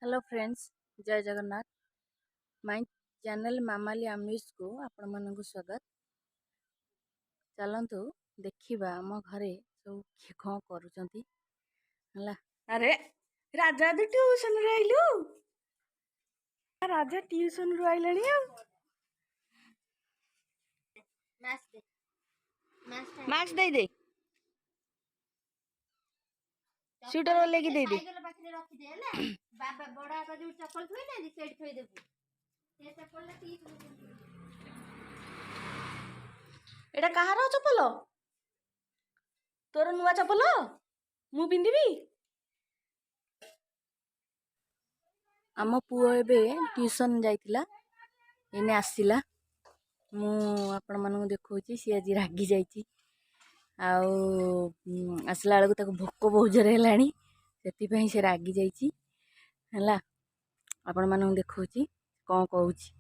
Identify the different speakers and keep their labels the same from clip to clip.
Speaker 1: Hello friends, जय Jagannath. My channel मामाली आमिष को आपण मानक स्वागत। चलतु देखिबा आम घरे सब किए कौन करुचंती हला। अरे राजा दी ट्यूशन रे आइलु। राजा ट्यूशन रो आइलणी। मैक्स दे दे स्वेटर लेके दे दे।
Speaker 2: बाबा बड़ा का जो चप्पल थोई ना सेट थोई देबू से चप्पल ला 30
Speaker 1: एटा कहार चप्पल? तोर नुआ चप्पल मु पिंदिबी। आम पुओ एबे ट्यूशन जाइतिला, एने आसिला। मु आपण मानू देखौची सी आज रागी जाइची आसला बेलू ताको भोक बहुत जोर है से से रागी जाइची हला। आपण मानू देखौची कौन कहूची।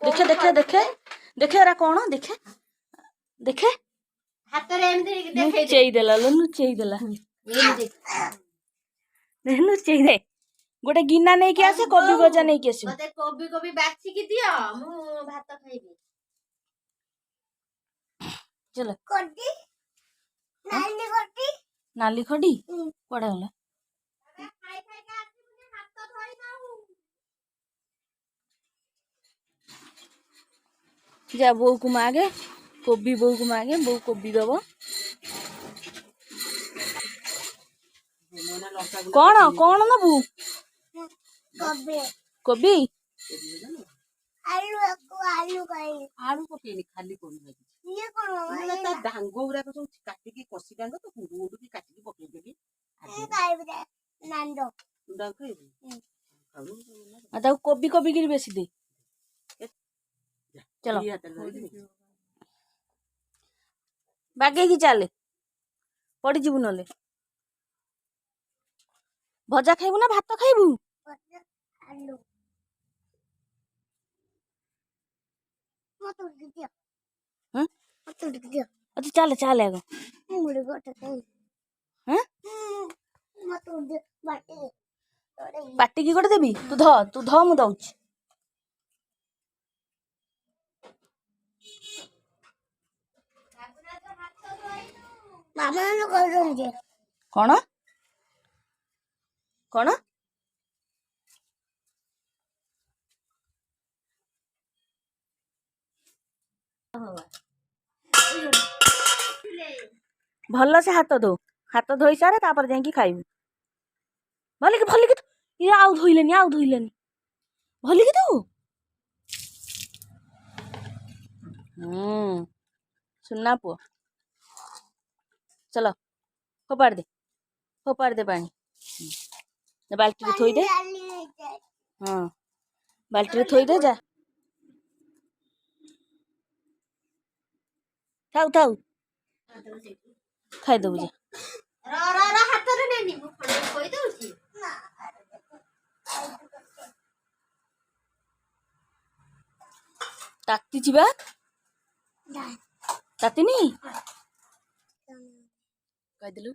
Speaker 1: देखे देखे देखे देखे एरा कौन देखे देखे
Speaker 2: हाथ रे एम देखे
Speaker 1: नुचेई देला लो नुचेई देला नुचेई दे। गोटे गिना नहीं कि आसे कोबी भजा नहीं कि आसे
Speaker 2: मते कोबी कोबी बाछि कि दियो मु भात खाइबी।
Speaker 1: चलो
Speaker 2: कोडी
Speaker 1: नाली खडी कोडा होला
Speaker 2: खाइ खाइ का आछि मुने हाथ धोइ नाउ।
Speaker 1: जा बो को मागे कोबी, बो को मागे बो कोबी दबो। कौन कौन नबू?
Speaker 2: कोबी
Speaker 1: कोबी
Speaker 2: आलू को आलू खाइ
Speaker 3: आलू पकेनी खाली कोबी भाजी
Speaker 2: ये कोन
Speaker 3: माने ता डांगो गुरा को सब काटी के कसी डांगो तो गुडू गुडू की काटी के पके देबी
Speaker 2: ये खाइबे नांदो
Speaker 3: डांग खाइबी
Speaker 1: आ ता कोबी कोबी गिर बेसी दे। चलो बागे की चले पड़ी जीवु नले। भजा खाइबू ना भात खाइबू?
Speaker 2: आलू मत दियो
Speaker 1: हैं
Speaker 2: मत दियो
Speaker 1: अच्छा चले चले आगो
Speaker 2: मुड़ी गोटे खाइ
Speaker 1: हैं
Speaker 2: मत दियो बाटी
Speaker 1: पाटी की गोटे देबी। तू ध मु दउची।
Speaker 2: मामा न करंजे
Speaker 1: कौन कौन भल से हाथ धोई सारे तापर जाई खाइबू। भल कि ये आउ धोइलेनी भल कि तू सुनना पुओ। चलो फोपाड़ दे पानी बाल्टी रे थोई दे। हाँ बाल्टी रे थोई दे जा थाऊ थाऊ खाई दबु जा।
Speaker 2: रा हाथ रे नेनी मु कोइ दउची
Speaker 1: ताती जिबा तातीनी कह देलु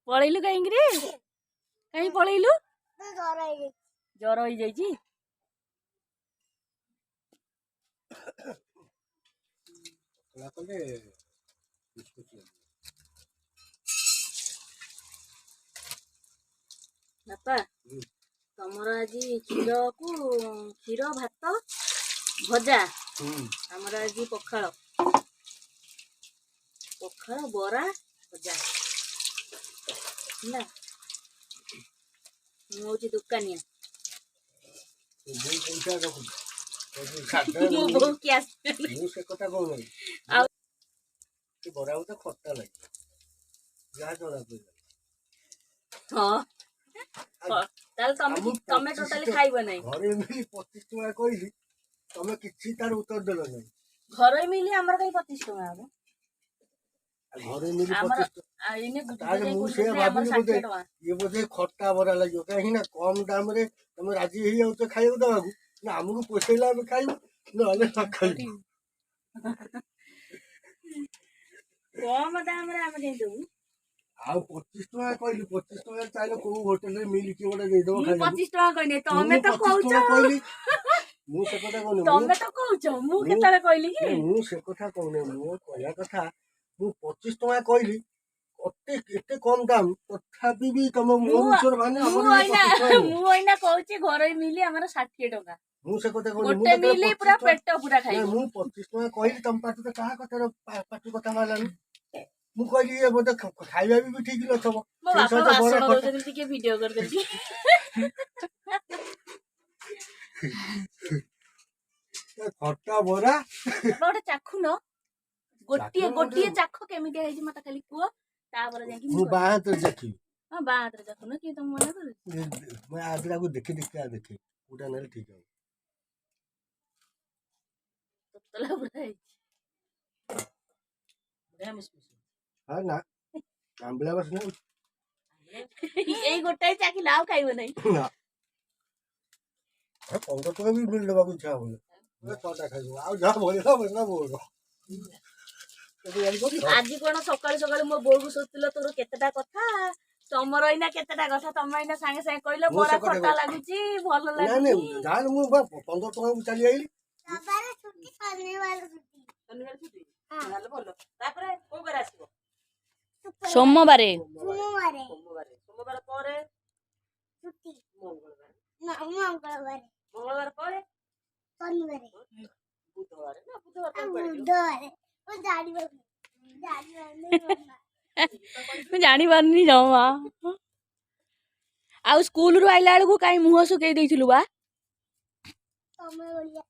Speaker 1: पळैलु कहीं रे कहीं पळैलु जर हो जाइची। बापा तमर आज क्षीर भात भजा आमर आज पखाल बरा भजा ना मु होची दुकानिया बोल के आस
Speaker 3: से कथा कहू
Speaker 1: आ
Speaker 3: बड़ा तो खट्टा लगे जहाँ जरा
Speaker 1: हां ताल तमे टोटली खाइबो नै।
Speaker 3: घरे मिली 25 टका कहली तमे किछि तार उत्तर देलो नै।
Speaker 1: घरे मिली हमर कई 25 टका आबो
Speaker 3: घरे मिली 25
Speaker 1: आ इने
Speaker 3: तार मु से भाबिली बोते ये बोते खट्टा बड़ा लागियो कहीं ना कम दाम रे तमे राजी ही जाउ तो खाइबो दबाकू ना हमहु पोसेला हम खाइबो नहले ना खाइबो
Speaker 1: कम दाम रे हम दे देबू
Speaker 3: ଆଉ 25 ଟଙ୍କା କହିଲି 25 ଟଙ୍କା ଚାହିଁଲେ କୋଉ ହୋଟେଲରେ ମିଲ୍ କିଏ ଗୋଟେ ଦେଇଦବ
Speaker 1: ମୁଁ
Speaker 3: ଖାଇବାକୁ
Speaker 1: 25 ଟଙ୍କା କହିନି ତମେ
Speaker 3: ମୁଁ
Speaker 1: ତ
Speaker 3: 25
Speaker 1: କହୁଛ
Speaker 3: ଟଙ୍କା କହିଲି ମୁଁ ସେ କଥା କହୁନି
Speaker 1: ତମେ ତ କହୁଛ ମୁଁ କେତେବେଳେ କହିଲି କି
Speaker 3: ମୁଁ ସେ କଥା କହୁନି ମୋ କହିବା କଥା ମୁଁ 25 ଟଙ୍କା କହିଲି ଏତେ କମ ଦାମ ତଥାପି ବି ତମ ମୁହଁ ବିଷୟରେ ମାନେ
Speaker 1: ମୁଁ
Speaker 3: ଆମର
Speaker 1: ଅଇନା
Speaker 3: 25 ଟଙ୍କା ନୁହଁ।
Speaker 1: ମୁଁ ଅଇନା କହୁଛି ଘରୋଇ ମିଲି ଆମର 60 ଟଙ୍କା
Speaker 3: ମୁଁ ସେ କଥା କହୁନି ମୁଁ
Speaker 1: ଗୋଟେ
Speaker 3: ଯେତେବେଳେ
Speaker 1: ମିଲି
Speaker 3: 25
Speaker 1: ପୁରା
Speaker 3: ଟଙ୍କା
Speaker 1: ପେଟ ପୁରା
Speaker 3: ନାଇଁ
Speaker 1: ଖାଇବ
Speaker 3: ମୁଁ 25 ଟଙ୍କା କହିଲି ତମ ପାଟିରେ କାହା କଥାର ପାଟି କଥା ବାହାରିଲାନି ମୁଁ କହିଲି ଇଏ ବୋଧେ ଖାଇବା ବି ଠିକ ନଥିବ
Speaker 1: ମୋ
Speaker 3: ସେଇ
Speaker 1: ବାପା
Speaker 3: ସହିତ ବରା
Speaker 1: ଭାଷଣ
Speaker 3: ଖଟା
Speaker 1: ଦଉଛନ୍ତି ଟିକେ ଭିଡିଓ କରିଦେବି
Speaker 3: ଖଟା ବରା
Speaker 1: ତମେ ଗୋଟେ ଚାଖୁନ ଗୋଟିଏ
Speaker 3: ଚାଖୁନ
Speaker 1: ଗୋଟିଏ
Speaker 3: ଗୋଟେ-
Speaker 1: ଚାଖ କେମିତି ହେଇଛି ମତେ ଖାଲି କୁହ ତାପରେ ଯାଇକି
Speaker 3: ମୁଁ
Speaker 1: ମୁଁ
Speaker 3: ବାଁ ହାତରେ ଦେଖିବି
Speaker 1: ହଁ ବାଁ ହାତରେ ଚାଖୁନ କିଏ ତମ ମନା କରୁଛି
Speaker 3: ମୁଁ ଆଦିରାକୁ ଦେଖି କୋଉଟା ନେଲେ ଠିକ ହବ
Speaker 1: ତତଲା ପୁରା ହେଇଛି ବଢିଆ ମିଶମିଶ
Speaker 3: ହଁ ନା ଆମ୍ବିଳା ବାସନା
Speaker 1: ଏଇ ଗୋଟାଏ ଚାଖିଲା ଆଉ ଖାଇବ ନାହିଁ
Speaker 3: ନା 15 ଟଙ୍କା ବି ମିଲ୍ ଦେବାକୁ ଇଚ୍ଛା ହବନି ଛଅଟା ଖାଇବୁ ଆଉ ଯାହା ବଳିଲା ବଳିଲା ବୋର
Speaker 1: ଆଜି କଣ ସକାଳୁ ସକାଳୁ ମୋ ବୋଉକୁ ଶୋଧୁଥିଲ ତୋର କେତେଟା କଥା ତମର ଏଇନା କେତେଟା କଥା ତମେ ଏଇନା ସାଙ୍ଗେ ସାଙ୍ଗେ କହିଲ
Speaker 3: ମୁଁ ସେ
Speaker 1: ବରା
Speaker 3: କଥା
Speaker 1: ଖଟା ଲାଗୁଛି ଭଲ
Speaker 3: ନାଇଁ
Speaker 1: ଲାଗୁଛି
Speaker 3: ନାଇଁ ଯାହାହେଲେ ମୁଁ ବା 15 ଟଙ୍କାକୁ ଚାଲି ଆଇଲି
Speaker 2: ରବିବାର ଛୁଟି ଶନିବାର ଛୁଟି
Speaker 1: ଶନିବାର ଛୁଟି ତାହେଲେ ଭଲ ତାପରେ କୋଉ ବାର ଆସିବ
Speaker 2: ଶୁକ୍ରବାର
Speaker 1: ସୋମବାରେ
Speaker 2: ସୋମବାରେ
Speaker 1: ସୋମବାର ପରେ
Speaker 2: ଛୁଟି
Speaker 1: ମଙ୍ଗଳବାର
Speaker 2: ମଙ୍ଗଳବାରେ
Speaker 1: ମଙ୍ଗଳବାର ପରେ
Speaker 2: ଶନିବାରେ
Speaker 1: ବୁଧବାର ନା ବୁଧବାର
Speaker 2: ଆଉ
Speaker 1: କୁଆଡେ ଯିବ?
Speaker 2: ବୁଧବାରେ ମୁଁ ଜାଣିପାରୁନି
Speaker 1: ମୁଁ ଜାଣିପାରୁନି ଜମା ଆଉ ସ୍କୁଲରୁ ଆଇଲା ବେଳକୁ କାଇଁ ମୁହଁ ଶୁଖେଇ ଦେଇଥିଲୁ ବା
Speaker 2: ତମେ ଓଳିଆ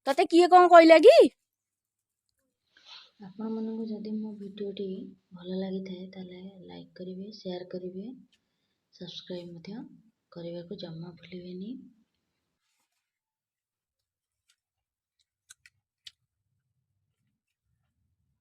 Speaker 1: ତତେ କିଏ କଣ କହିଲା କି
Speaker 4: ଆପଣମାନଙ୍କୁ ଯଦି ମୋ ଭିଡ଼ିଓଟି ଭଲ ଲାଗିଥାଏ ତାହେଲେ ଲାଇକ୍ କରିବେ ସେୟାର କରିବେ ସବସ୍କ୍ରାଇବ୍ ମଧ୍ୟ କରିବାକୁ ଜମା ଭୁଲିବେନି।